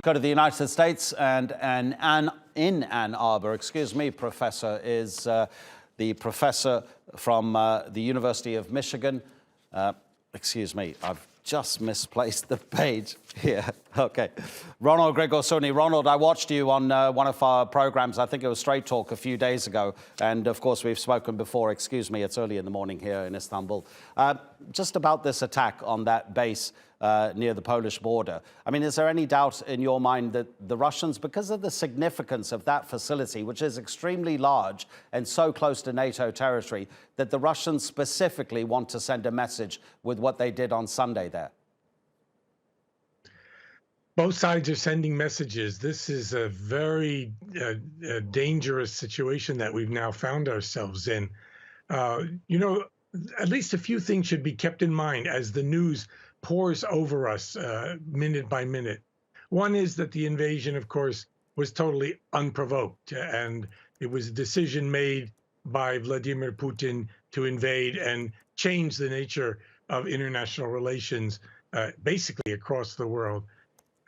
Go to the United States, and in Ann Arbor, Professor, is the professor from the University of Michigan. I've just misplaced the page here. Okay. Ronald Grigor Suny. Ronald, I watched you on one of our programs, I think it was Straight Talk, a few days ago. And of course, we've spoken before. Excuse me, it's early in the morning here in Istanbul. Just about this attack on that base near the Polish border. I mean, is there any doubt in your mind that the Russians, because of the significance of that facility, which is extremely large and so close to NATO territory, that the Russians specifically want to send a message with what they did on Sunday there? Both sides are sending messages. This is a very dangerous situation that we've now found ourselves in. At least a few things should be kept in mind as the news pours over us minute by minute. One is that the invasion, of course, was totally unprovoked, and it was a decision made by Vladimir Putin to invade and change the nature of international relations basically across the world.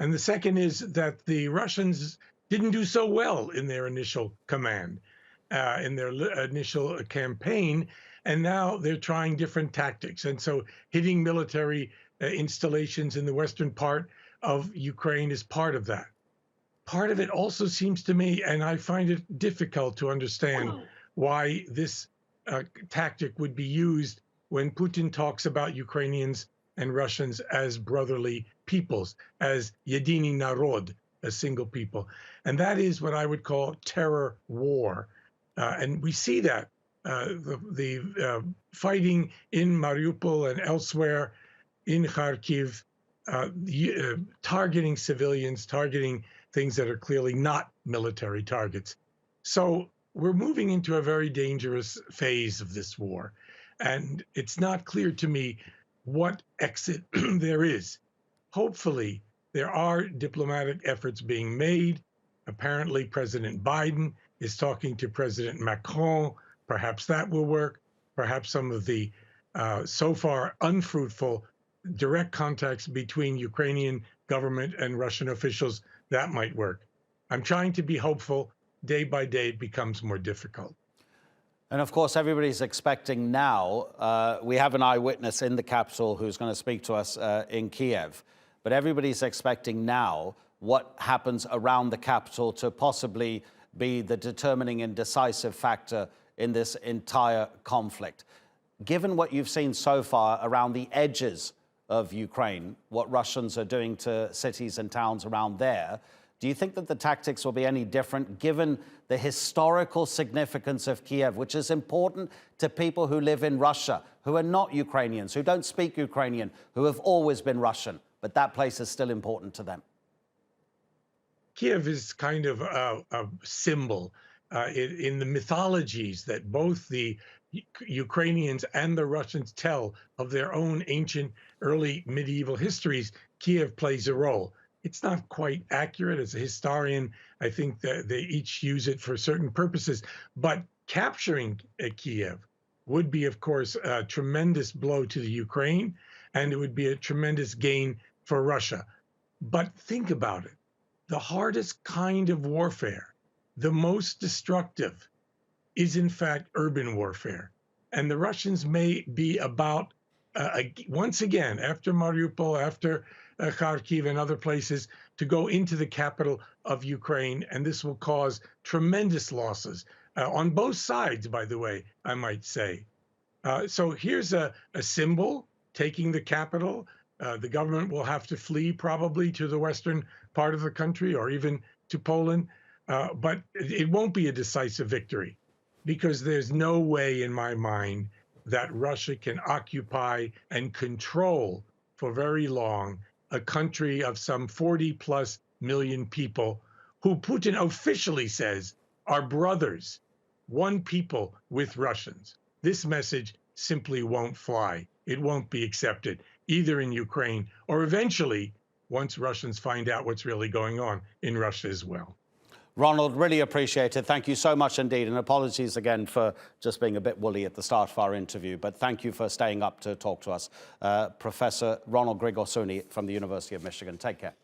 And the second is that the Russians didn't do so well in their initial command, in their initial campaign, and now they're trying different tactics. And so hitting military installations in the western part of Ukraine is part of that. Part of it also seems to me, and I find it difficult to understand why this tactic would be used when Putin talks about Ukrainians and Russians as brotherly peoples, as Yedini Narod, a single people. And that is what I would call terror war. And we see that the fighting in Mariupol and elsewhere, in Kharkiv, targeting civilians, targeting things that are clearly not military targets. So we're moving into a very dangerous phase of this war. And it's not clear to me what exit there is. Hopefully, there are diplomatic efforts being made. Apparently, President Biden is talking to President Macron. Perhaps that will work. Perhaps some of the so far unfruitful direct contacts between Ukrainian government and Russian officials, that might work. I'm trying to be hopeful. Day by day, it becomes more difficult. And of course, everybody's expecting now, we have an eyewitness in the capital who's going to speak to us in Kiev, but everybody's expecting now what happens around the capital to possibly be the determining and decisive factor in this entire conflict. Given what you've seen so far around the edges of Ukraine, what Russians are doing to cities and towns around there, do you think that the tactics will be any different given the historical significance of Kiev, which is important to people who live in Russia, who are not Ukrainians, who don't speak Ukrainian, who have always been Russian, but that place is still important to them? Kiev is kind of a symbol in the mythologies that both the Ukrainians and the Russians tell of their own ancient early medieval histories. Kiev plays a role. It's not quite accurate. As a historian, I think that they each use it for certain purposes. But capturing Kiev would be, of course, a tremendous blow to the Ukraine, and it would be a tremendous gain for Russia. But think about it. The hardest kind of warfare, the most destructive, is in fact urban warfare. And the Russians may be about, once again, after Mariupol, after Kharkiv and other places, to go into the capital of Ukraine, and this will cause tremendous losses on both sides, by the way, I might say. So here's a symbol, taking the capital. The government will have to flee probably to the western part of the country or even to Poland, but it won't be a decisive victory because there's no way in my mind that Russia can occupy and control for very long a country of some 40+ million people who Putin officially says are brothers, one people with Russians. This message simply won't fly. It won't be accepted, either in Ukraine or eventually once Russians find out what's really going on in Russia as well. Ronald, really appreciate it. Thank you so much indeed. And apologies again for just being a bit woolly at the start of our interview. But thank you for staying up to talk to us. Professor Ronald Grigor Suny from the University of Michigan. Take care.